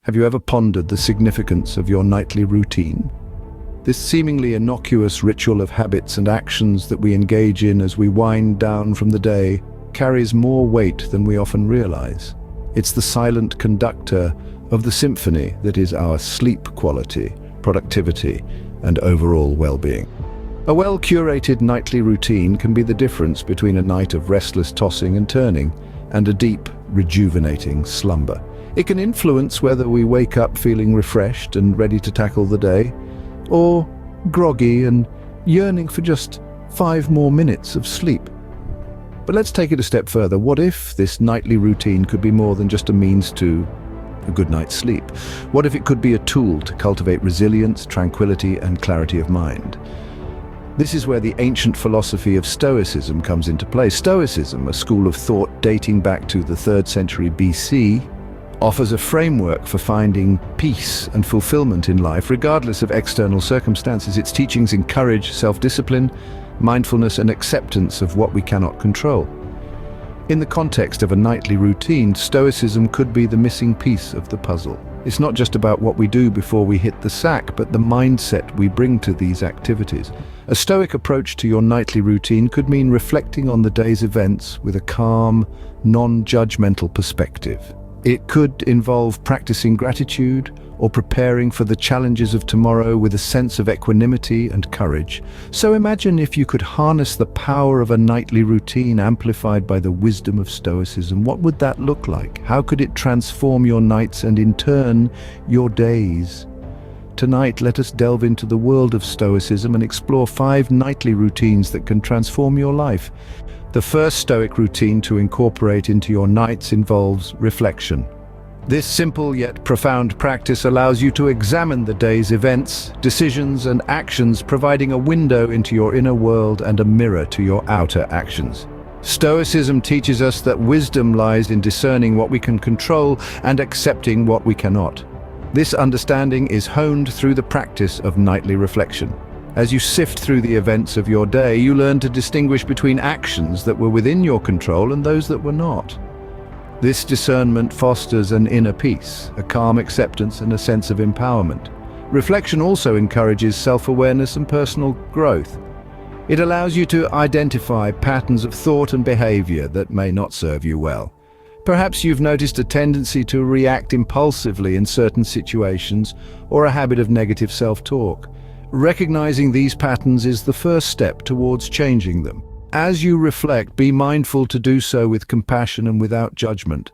Have you ever pondered the significance of your nightly routine? This seemingly innocuous ritual of habits and actions that we engage in as we wind down from the day carries more weight than we often realize. It's the silent conductor of the symphony that is our sleep quality, productivity, and overall well-being. A well-curated nightly routine can be the difference between a night of restless tossing and turning and a deep, rejuvenating slumber. It can influence whether we wake up feeling refreshed and ready to tackle the day, or groggy and yearning for just 5 more minutes of sleep. But let's take it a step further. What if this nightly routine could be more than just a means to a good night's sleep? What if it could be a tool to cultivate resilience, tranquility, and clarity of mind? This is where the ancient philosophy of Stoicism comes into play. Stoicism, a school of thought dating back to the 3rd century BC, offers a framework for finding peace and fulfillment in life, regardless of external circumstances. Its teachings encourage self-discipline, mindfulness, and acceptance of what we cannot control. In the context of a nightly routine, Stoicism could be the missing piece of the puzzle. It's not just about what we do before we hit the sack, but the mindset we bring to these activities. A Stoic approach to your nightly routine could mean reflecting on the day's events with a calm, non-judgmental perspective. It could involve practicing gratitude or preparing for the challenges of tomorrow with a sense of equanimity and courage. So imagine if you could harness the power of a nightly routine amplified by the wisdom of Stoicism. What would that look like? How could it transform your nights and in turn, your days? Tonight, let us delve into the world of Stoicism and explore 5 nightly routines that can transform your life. The first Stoic routine to incorporate into your nights involves reflection. This simple yet profound practice allows you to examine the day's events, decisions, and actions, providing a window into your inner world and a mirror to your outer actions. Stoicism teaches us that wisdom lies in discerning what we can control and accepting what we cannot. This understanding is honed through the practice of nightly reflection. As you sift through the events of your day, you learn to distinguish between actions that were within your control and those that were not. This discernment fosters an inner peace, a calm acceptance, and a sense of empowerment. Reflection also encourages self-awareness and personal growth. It allows you to identify patterns of thought and behavior that may not serve you well. Perhaps you've noticed a tendency to react impulsively in certain situations or a habit of negative self-talk. Recognizing these patterns is the first step towards changing them. As you reflect, be mindful to do so with compassion and without judgment.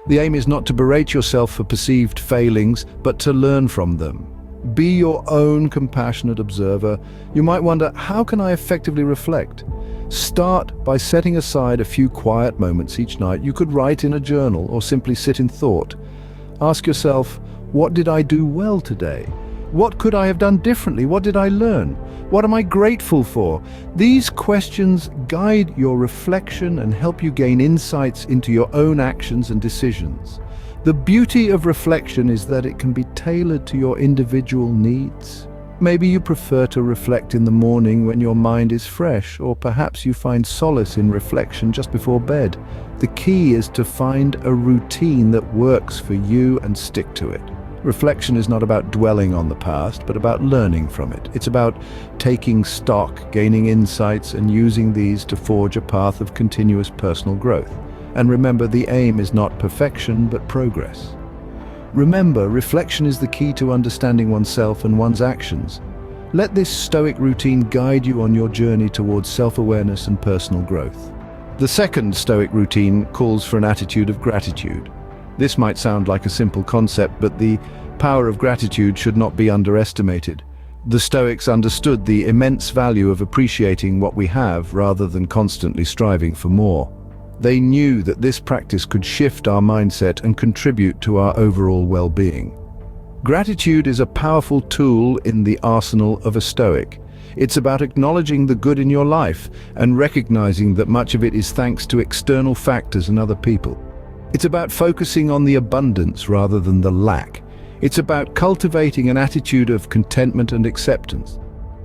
The aim is not to berate yourself for perceived failings, but to learn from them. Be your own compassionate observer. You might wonder, how can I effectively reflect? Start by setting aside a few quiet moments each night. You could write in a journal or simply sit in thought. Ask yourself, what did I do well today? What could I have done differently? What did I learn? What am I grateful for? These questions guide your reflection and help you gain insights into your own actions and decisions. The beauty of reflection is that it can be tailored to your individual needs. Maybe you prefer to reflect in the morning when your mind is fresh, or perhaps you find solace in reflection just before bed. The key is to find a routine that works for you and stick to it. Reflection is not about dwelling on the past, but about learning from it. It's about taking stock, gaining insights, and using these to forge a path of continuous personal growth. And remember, the aim is not perfection, but progress. Remember, reflection is the key to understanding oneself and one's actions. Let this Stoic routine guide you on your journey towards self-awareness and personal growth. The second Stoic routine calls for an attitude of gratitude. This might sound like a simple concept, but the power of gratitude should not be underestimated. The Stoics understood the immense value of appreciating what we have rather than constantly striving for more. They knew that this practice could shift our mindset and contribute to our overall well-being. Gratitude is a powerful tool in the arsenal of a Stoic. It's about acknowledging the good in your life and recognizing that much of it is thanks to external factors and other people. It's about focusing on the abundance rather than the lack. It's about cultivating an attitude of contentment and acceptance.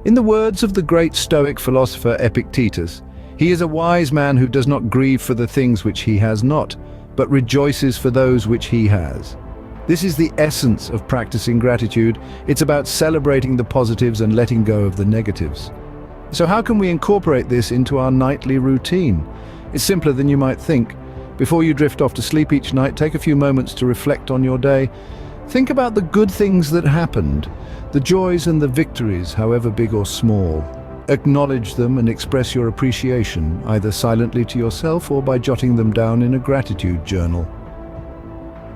In the words of the great Stoic philosopher Epictetus, he is a wise man who does not grieve for the things which he has not, but rejoices for those which he has. This is the essence of practicing gratitude. It's about celebrating the positives and letting go of the negatives. So how can we incorporate this into our nightly routine? It's simpler than you might think. Before you drift off to sleep each night, take a few moments to reflect on your day. Think about the good things that happened, the joys and the victories, however big or small. Acknowledge them and express your appreciation, either silently to yourself or by jotting them down in a gratitude journal.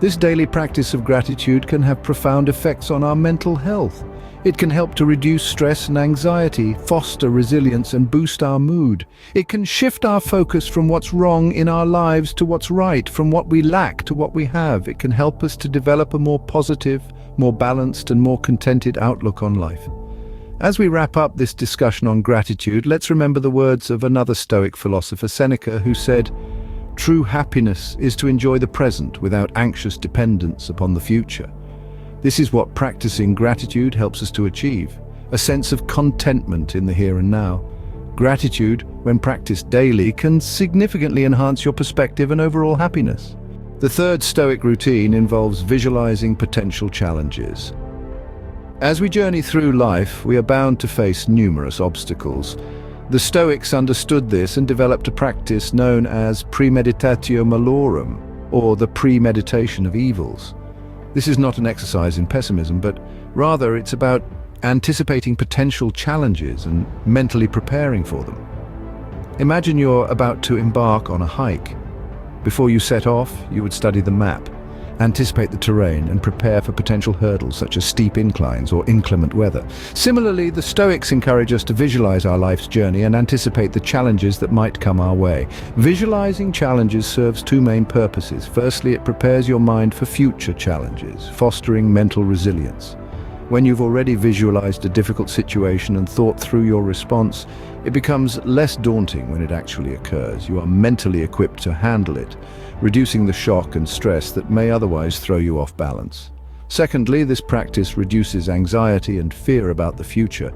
This daily practice of gratitude can have profound effects on our mental health. It can help to reduce stress and anxiety, foster resilience and boost our mood. It can shift our focus from what's wrong in our lives to what's right, from what we lack to what we have. It can help us to develop a more positive, more balanced and more contented outlook on life. As we wrap up this discussion on gratitude, let's remember the words of another Stoic philosopher, Seneca, who said, "True happiness is to enjoy the present without anxious dependence upon the future." This is what practicing gratitude helps us to achieve, a sense of contentment in the here and now. Gratitude, when practiced daily, can significantly enhance your perspective and overall happiness. The third Stoic routine involves visualizing potential challenges. As we journey through life, we are bound to face numerous obstacles. The Stoics understood this and developed a practice known as premeditatio malorum, or the premeditation of evils. This is not an exercise in pessimism, but rather it's about anticipating potential challenges and mentally preparing for them. Imagine you're about to embark on a hike. Before you set off, you would study the map, anticipate the terrain, and prepare for potential hurdles such as steep inclines or inclement weather. Similarly, the Stoics encourage us to visualize our life's journey and anticipate the challenges that might come our way. Visualizing challenges serves two main purposes. Firstly, it prepares your mind for future challenges, fostering mental resilience. When you've already visualized a difficult situation and thought through your response, it becomes less daunting when it actually occurs. You are mentally equipped to handle it, reducing the shock and stress that may otherwise throw you off balance. Secondly, this practice reduces anxiety and fear about the future.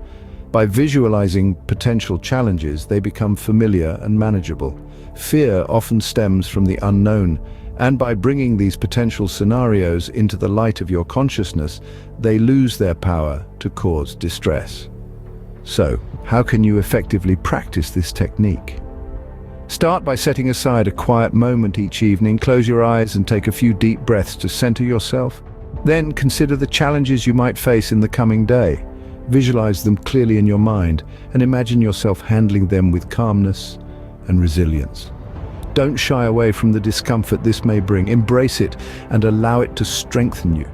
By visualizing potential challenges, they become familiar and manageable. Fear often stems from the unknown, and by bringing these potential scenarios into the light of your consciousness, they lose their power to cause distress. So, how can you effectively practice this technique? Start by setting aside a quiet moment each evening. Close your eyes and take a few deep breaths to center yourself. Then consider the challenges you might face in the coming day. Visualize them clearly in your mind and imagine yourself handling them with calmness and resilience. Don't shy away from the discomfort this may bring. Embrace it and allow it to strengthen you.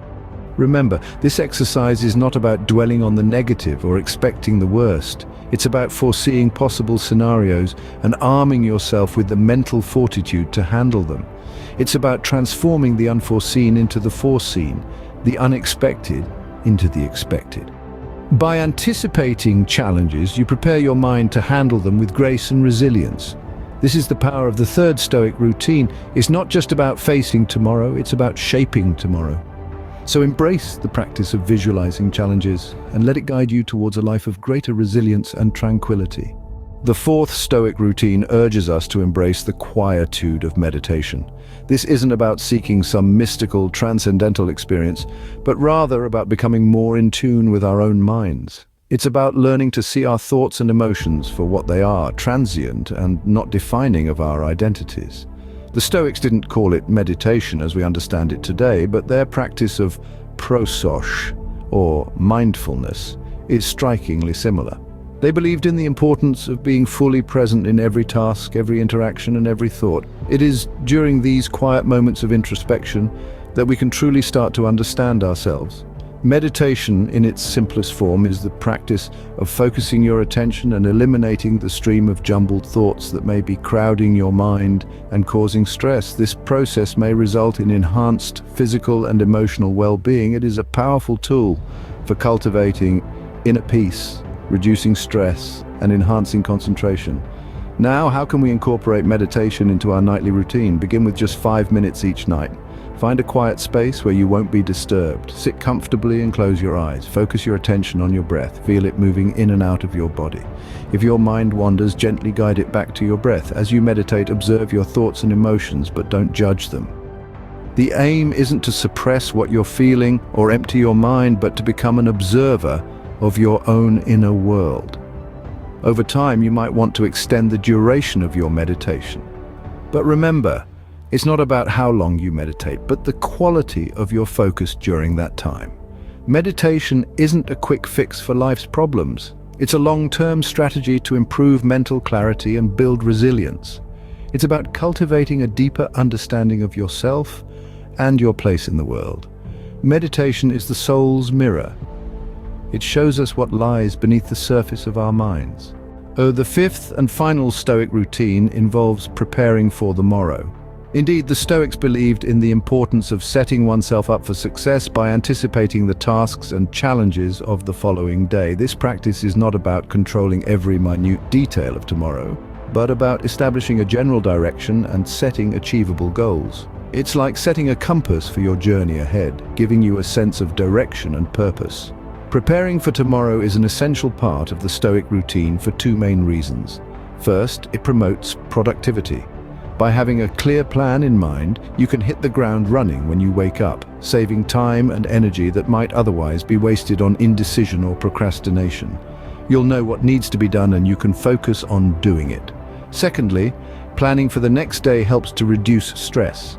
Remember, this exercise is not about dwelling on the negative or expecting the worst. It's about foreseeing possible scenarios and arming yourself with the mental fortitude to handle them. It's about transforming the unforeseen into the foreseen, the unexpected into the expected. By anticipating challenges, you prepare your mind to handle them with grace and resilience. This is the power of the third Stoic routine. It's not just about facing tomorrow, it's about shaping tomorrow. So embrace the practice of visualizing challenges and let it guide you towards a life of greater resilience and tranquility. The fourth Stoic routine urges us to embrace the quietude of meditation. This isn't about seeking some mystical, transcendental experience, but rather about becoming more in tune with our own minds. It's about learning to see our thoughts and emotions for what they are, transient and not defining of our identities. The Stoics didn't call it meditation as we understand it today, but their practice of prosos, or mindfulness, is strikingly similar. They believed in the importance of being fully present in every task, every interaction, and every thought. It is during these quiet moments of introspection that we can truly start to understand ourselves. Meditation, in its simplest form, is the practice of focusing your attention and eliminating the stream of jumbled thoughts that may be crowding your mind and causing stress. This process may result in enhanced physical and emotional well-being. It is a powerful tool for cultivating inner peace, reducing stress, and enhancing concentration. Now, how can we incorporate meditation into our nightly routine? Begin with just 5 minutes each night. Find a quiet space where you won't be disturbed. Sit comfortably and close your eyes. Focus your attention on your breath. Feel it moving in and out of your body. If your mind wanders, gently guide it back to your breath. As you meditate, observe your thoughts and emotions, but don't judge them. The aim isn't to suppress what you're feeling or empty your mind, but to become an observer of your own inner world. Over time, you might want to extend the duration of your meditation. But remember, it's not about how long you meditate, but the quality of your focus during that time. Meditation isn't a quick fix for life's problems. It's a long-term strategy to improve mental clarity and build resilience. It's about cultivating a deeper understanding of yourself and your place in the world. Meditation is the soul's mirror. It shows us what lies beneath the surface of our minds. The fifth and final Stoic routine involves preparing for the morrow. Indeed, the Stoics believed in the importance of setting oneself up for success by anticipating the tasks and challenges of the following day. This practice is not about controlling every minute detail of tomorrow, but about establishing a general direction and setting achievable goals. It's like setting a compass for your journey ahead, giving you a sense of direction and purpose. Preparing for tomorrow is an essential part of the Stoic routine for two main reasons. First, it promotes productivity. By having a clear plan in mind, you can hit the ground running when you wake up, saving time and energy that might otherwise be wasted on indecision or procrastination. You'll know what needs to be done and you can focus on doing it. Secondly, planning for the next day helps to reduce stress.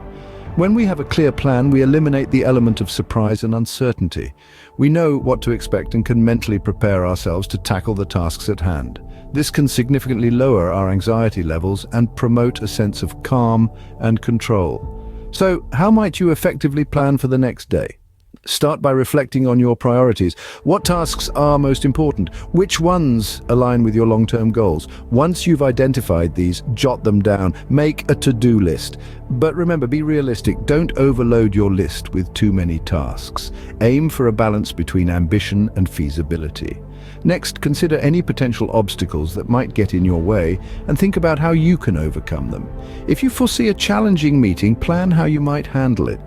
When we have a clear plan, we eliminate the element of surprise and uncertainty. We know what to expect and can mentally prepare ourselves to tackle the tasks at hand. This can significantly lower our anxiety levels and promote a sense of calm and control. So, how might you effectively plan for the next day? Start by reflecting on your priorities. What tasks are most important? Which ones align with your long-term goals? Once you've identified these, jot them down. Make a to-do list. But remember, be realistic. Don't overload your list with too many tasks. Aim for a balance between ambition and feasibility. Next, consider any potential obstacles that might get in your way and think about how you can overcome them. If you foresee a challenging meeting, plan how you might handle it.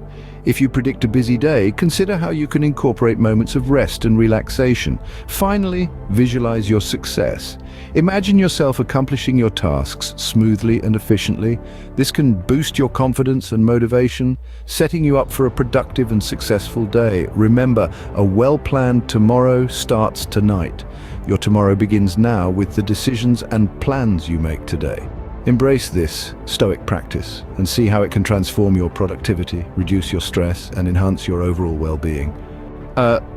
If you predict a busy day, consider how you can incorporate moments of rest and relaxation. Finally, visualize your success. Imagine yourself accomplishing your tasks smoothly and efficiently. This can boost your confidence and motivation, setting you up for a productive and successful day. Remember, a well-planned tomorrow starts tonight. Your tomorrow begins now with the decisions and plans you make today. Embrace this Stoic practice and see how it can transform your productivity, reduce your stress, and enhance your overall well-being.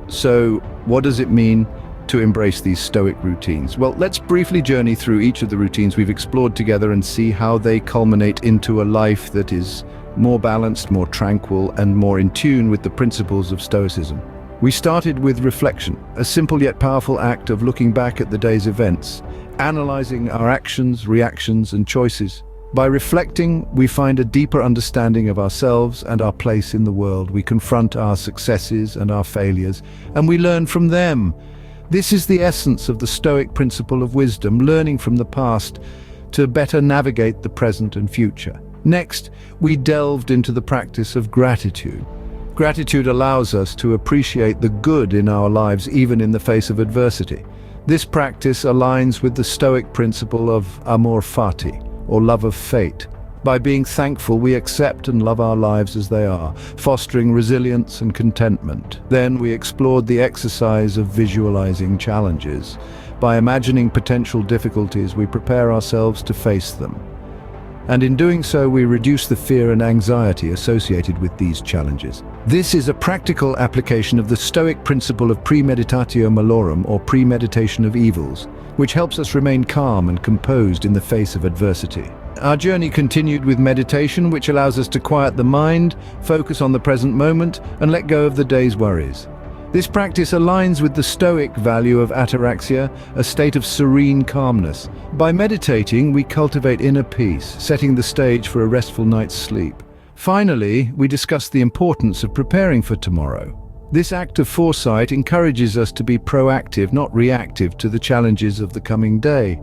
So what does it mean to embrace these Stoic routines? Well, let's briefly journey through each of the routines we've explored together and see how they culminate into a life that is more balanced, more tranquil, and more in tune with the principles of Stoicism. We started with reflection, a simple yet powerful act of looking back at the day's events, analyzing our actions, reactions, and choices. By reflecting, we find a deeper understanding of ourselves and our place in the world. We confront our successes and our failures, and we learn from them. This is the essence of the Stoic principle of wisdom, learning from the past to better navigate the present and future. Next, we delved into the practice of gratitude. Gratitude allows us to appreciate the good in our lives even in the face of adversity. This practice aligns with the Stoic principle of amor fati, or love of fate. By being thankful, we accept and love our lives as they are, fostering resilience and contentment. Then we explored the exercise of visualizing challenges. By imagining potential difficulties, we prepare ourselves to face them. And in doing so, we reduce the fear and anxiety associated with these challenges. This is a practical application of the Stoic principle of premeditatio malorum, or premeditation of evils, which helps us remain calm and composed in the face of adversity. Our journey continued with meditation, which allows us to quiet the mind, focus on the present moment, and let go of the day's worries. This practice aligns with the Stoic value of ataraxia, a state of serene calmness. By meditating, we cultivate inner peace, setting the stage for a restful night's sleep. Finally, we discuss the importance of preparing for tomorrow. This act of foresight encourages us to be proactive, not reactive, to the challenges of the coming day.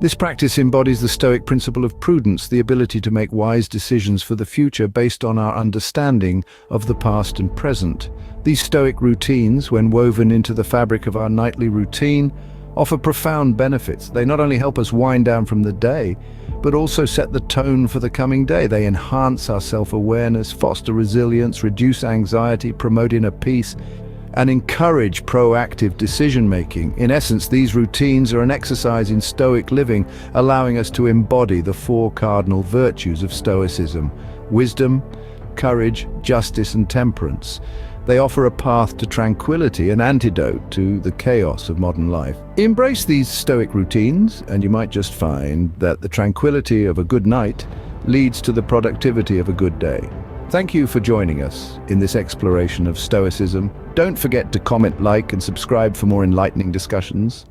This practice embodies the Stoic principle of prudence, the ability to make wise decisions for the future based on our understanding of the past and present. These Stoic routines, when woven into the fabric of our nightly routine, offer profound benefits. They not only help us wind down from the day, but also set the tone for the coming day. They enhance our self-awareness, foster resilience, reduce anxiety, promote inner peace, and encourage proactive decision-making. In essence, these routines are an exercise in Stoic living, allowing us to embody the four cardinal virtues of Stoicism: wisdom, courage, justice, and temperance. They offer a path to tranquility, an antidote to the chaos of modern life. Embrace these Stoic routines, and you might just find that the tranquility of a good night leads to the productivity of a good day. Thank you for joining us in this exploration of Stoicism. Don't forget to comment, like, and subscribe for more enlightening discussions.